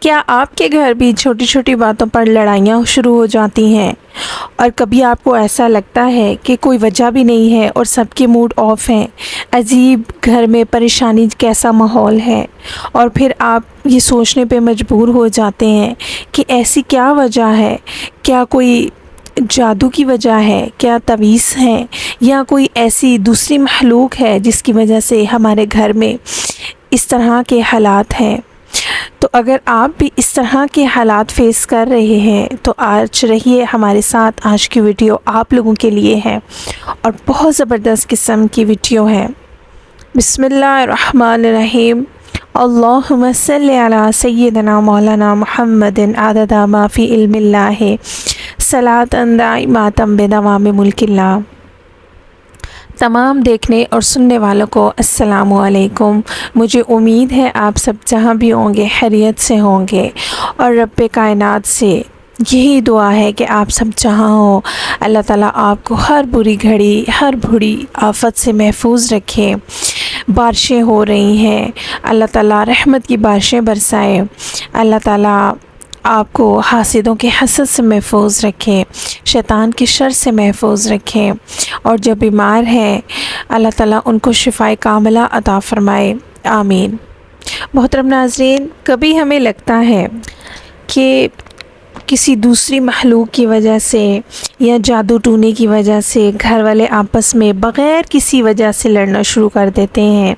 کیا آپ کے گھر بھی چھوٹی چھوٹی باتوں پر لڑائیاں شروع ہو جاتی ہیں اور کبھی آپ کو ایسا لگتا ہے کہ کوئی وجہ بھی نہیں ہے اور سب کے موڈ آف ہیں، عجیب گھر میں پریشانی کیسا ماحول ہے، اور پھر آپ یہ سوچنے پہ مجبور ہو جاتے ہیں کہ ایسی کیا وجہ ہے؟ کیا کوئی جادو کی وجہ ہے؟ کیا تعویذ ہے؟ یا کوئی ایسی دوسری مخلوق ہے جس کی وجہ سے ہمارے گھر میں اس طرح کے حالات ہیں؟ تو اگر آپ بھی اس طرح کے حالات فیس کر رہے ہیں تو آج رہیے ہمارے ساتھ، آج کی ویڈیو آپ لوگوں کے لیے ہے اور بہت زبردست قسم کی ویڈیو ہے۔ بسم اللہ الرحمن الرحیم۔ اللہم صلی علی سیدنا مولانا محمد عدد ما فی علم اللہ صلاۃ دائمۃ بدوام ملک اللہ۔ تمام دیکھنے اور سننے والوں کو السلام علیکم۔ مجھے امید ہے آپ سب جہاں بھی ہوں گے خیریت سے ہوں گے، اور رب کائنات سے یہی دعا ہے کہ آپ سب جہاں ہو اللہ تعالیٰ آپ کو ہر بری گھڑی، ہر بری آفت سے محفوظ رکھے۔ بارشیں ہو رہی ہیں، اللہ تعالیٰ رحمت کی بارشیں برسائے، اللہ تعالیٰ آپ کو حاسدوں کے حسد سے محفوظ رکھے، شیطان کی شر سے محفوظ رکھے، اور جو بیمار ہیں اللہ تعالیٰ ان کو شفائے کاملہ عطا فرمائے، آمین۔ محترم ناظرین، کبھی ہمیں لگتا ہے کہ کسی دوسری مخلوق کی وجہ سے یا جادو ٹونے کی وجہ سے گھر والے آپس میں بغیر کسی وجہ سے لڑنا شروع کر دیتے ہیں،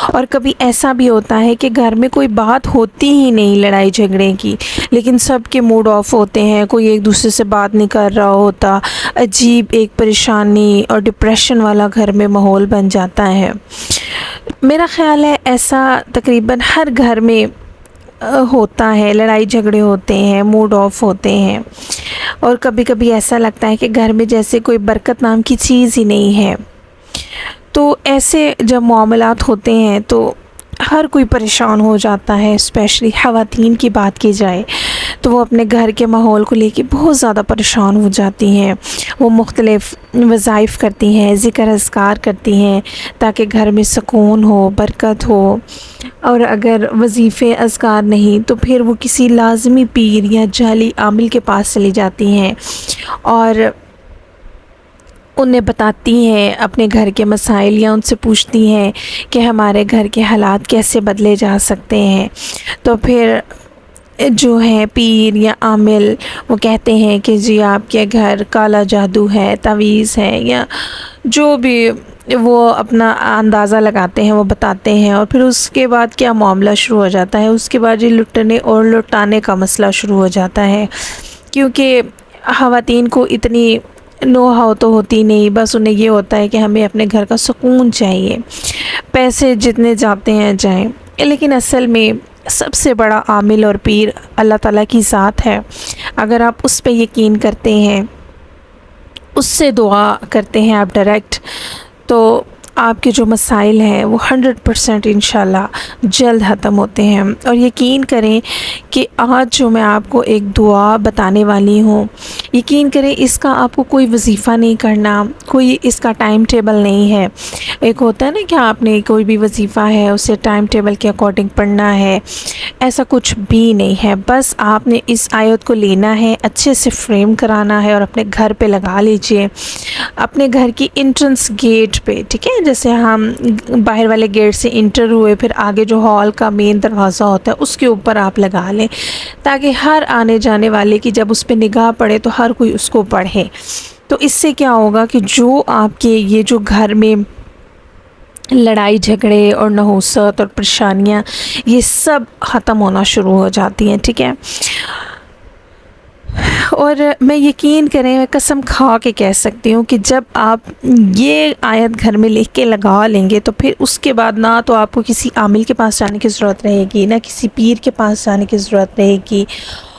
اور کبھی ایسا بھی ہوتا ہے کہ گھر میں کوئی بات ہوتی ہی نہیں لڑائی جھگڑے کی، لیکن سب کے موڈ آف ہوتے ہیں، کوئی ایک دوسرے سے بات نہیں کر رہا ہوتا، عجیب ایک پریشانی اور ڈپریشن والا گھر میں ماحول بن جاتا ہے۔ میرا خیال ہے ایسا تقریباً ہر گھر میں ہوتا ہے، لڑائی جھگڑے ہوتے ہیں، موڈ آف ہوتے ہیں، اور کبھی کبھی ایسا لگتا ہے کہ گھر میں جیسے کوئی برکت نام کی چیز ہی نہیں ہے۔ تو ایسے جب معاملات ہوتے ہیں تو ہر کوئی پریشان ہو جاتا ہے، اسپیشلی خواتین کی بات کی جائے تو وہ اپنے گھر کے ماحول کو لے کے بہت زیادہ پریشان ہو جاتی ہیں۔ وہ مختلف وظائف کرتی ہیں، ذکر اذکار کرتی ہیں تاکہ گھر میں سکون ہو، برکت ہو، اور اگر وظیفے اذکار نہیں تو پھر وہ کسی لازمی پیر یا جعلی عامل کے پاس چلی جاتی ہیں اور انہیں بتاتی ہیں اپنے گھر کے مسائل، یا ان سے پوچھتی ہیں کہ ہمارے گھر کے حالات کیسے بدلے جا سکتے ہیں۔ تو پھر جو ہے پیر یا عامل وہ کہتے ہیں کہ جی آپ کے گھر کالا جادو ہے، تعویذ ہے، یا جو بھی وہ اپنا اندازہ لگاتے ہیں وہ بتاتے ہیں، اور پھر اس کے بعد کیا معاملہ شروع ہو جاتا ہے، اس کے بعد یہ لٹنے اور لٹانے کا مسئلہ شروع ہو جاتا ہے، کیونکہ خواتین کو اتنی نو ہاؤ تو ہوتی نہیں، بس انہیں یہ ہوتا ہے کہ ہمیں اپنے گھر کا سکون چاہیے، پیسے جتنے جاتے ہیں جائیں، لیکن اصل میں سب سے بڑا عامل اور پیر اللہ تعالیٰ کی ذات ہے۔ اگر آپ اس پہ یقین کرتے ہیں، اس سے دعا کرتے ہیں آپ ڈائریکٹ، تو آپ کے جو مسائل ہیں وہ 100% انشاءاللہ جلد ختم ہوتے ہیں۔ اور یقین کریں کہ آج جو میں آپ کو ایک دعا بتانے والی ہوں، یقین کریں اس کا آپ کو کوئی وظیفہ نہیں کرنا، کوئی اس کا ٹائم ٹیبل نہیں ہے۔ ایک ہوتا ہے نا کہ آپ نے کوئی بھی وظیفہ ہے اسے ٹائم ٹیبل کے اکارڈنگ پڑھنا ہے، ایسا کچھ بھی نہیں ہے۔ بس آپ نے اس آیت کو لینا ہے، اچھے سے فریم کرانا ہے اور اپنے گھر پہ لگا لیجئے، اپنے گھر کی انٹرنس گیٹ پہ، ٹھیک ہے؟ جیسے ہم باہر والے گیٹ سے انٹر ہوئے، پھر آگے جو ہال کا مین دروازہ ہوتا ہے اس کے اوپر آپ لگا لیں، تاکہ ہر آنے جانے والے کی جب اس پہ نگاہ پڑے تو ہر کوئی اس کو پڑھے۔ تو اس سے کیا ہوگا کہ جو آپ کے یہ جو گھر میں لڑائی جھگڑے اور نحوست اور پریشانیاں یہ سب ختم ہونا شروع ہو جاتی ہیں، ٹھیک ہے؟ اور میں یقین کریں، میں قسم کھا کے کہہ سکتی ہوں کہ جب آپ یہ آیت گھر میں لکھ کے لگا لیں گے تو پھر اس کے بعد نہ تو آپ کو کسی عامل کے پاس جانے کی ضرورت رہے گی، نہ کسی پیر کے پاس جانے کی ضرورت رہے گی،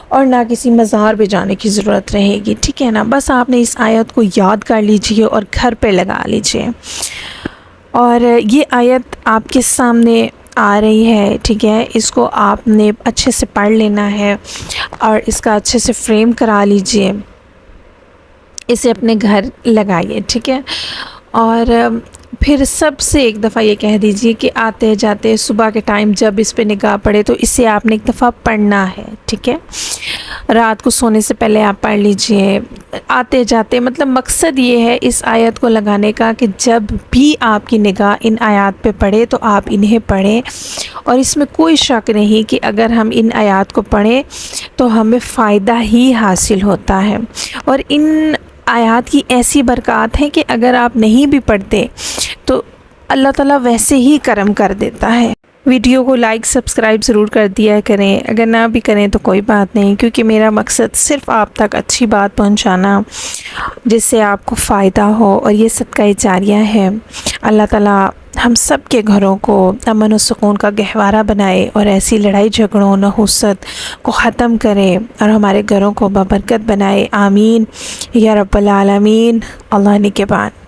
اور نہ کسی مزار پہ جانے کی ضرورت رہے گی، ٹھیک ہے نا؟ بس آپ نے اس آیت کو یاد کر لیجئے اور گھر پہ لگا لیجئے، اور یہ آیت آپ کے سامنے آ رہی ہے، ٹھیک ہے؟ اس کو آپ نے اچھے سے پڑھ لینا ہے اور اس کا اچھے سے فریم کرا لیجئے، اسے اپنے گھر لگائیے، ٹھیک ہے؟ اور پھر سب سے ایک دفعہ یہ کہہ دیجئے کہ آتے جاتے صبح کے ٹائم جب اس پہ نگاہ پڑے تو اسے آپ نے ایک دفعہ پڑھنا ہے، ٹھیک ہے؟ رات کو سونے سے پہلے آپ پڑھ لیجئے آتے جاتے. مطلب مقصد یہ ہے اس آیت کو لگانے کا کہ جب بھی آپ کی نگاہ ان آیات پہ پڑے تو آپ انہیں پڑھیں، اور اس میں کوئی شک نہیں کہ اگر ہم ان آیات کو پڑھیں تو ہمیں فائدہ ہی حاصل ہوتا ہے. اور ان آیات کی ایسی برکات ہیں کہ اگر آپ نہیں بھی پڑھتے تو اللہ تعالیٰ ویسے ہی کرم کر دیتا ہے. ویڈیو کو لائک سبسکرائب ضرور کر دیا کریں، اگر نہ بھی کریں تو کوئی بات نہیں، کیونکہ میرا مقصد صرف آپ تک اچھی بات پہنچانا جس سے آپ کو فائدہ ہو، اور یہ صدقہ جاریہ ہے. اللہ تعالیٰ ہم سب کے گھروں کو امن و سکون کا گہوارہ بنائے، اور ایسی لڑائی جھگڑوں نحوست کو ختم کرے، اور ہمارے گھروں کو بابرکت بنائے. آمین یا رب العالمین. اللہ نگہبان.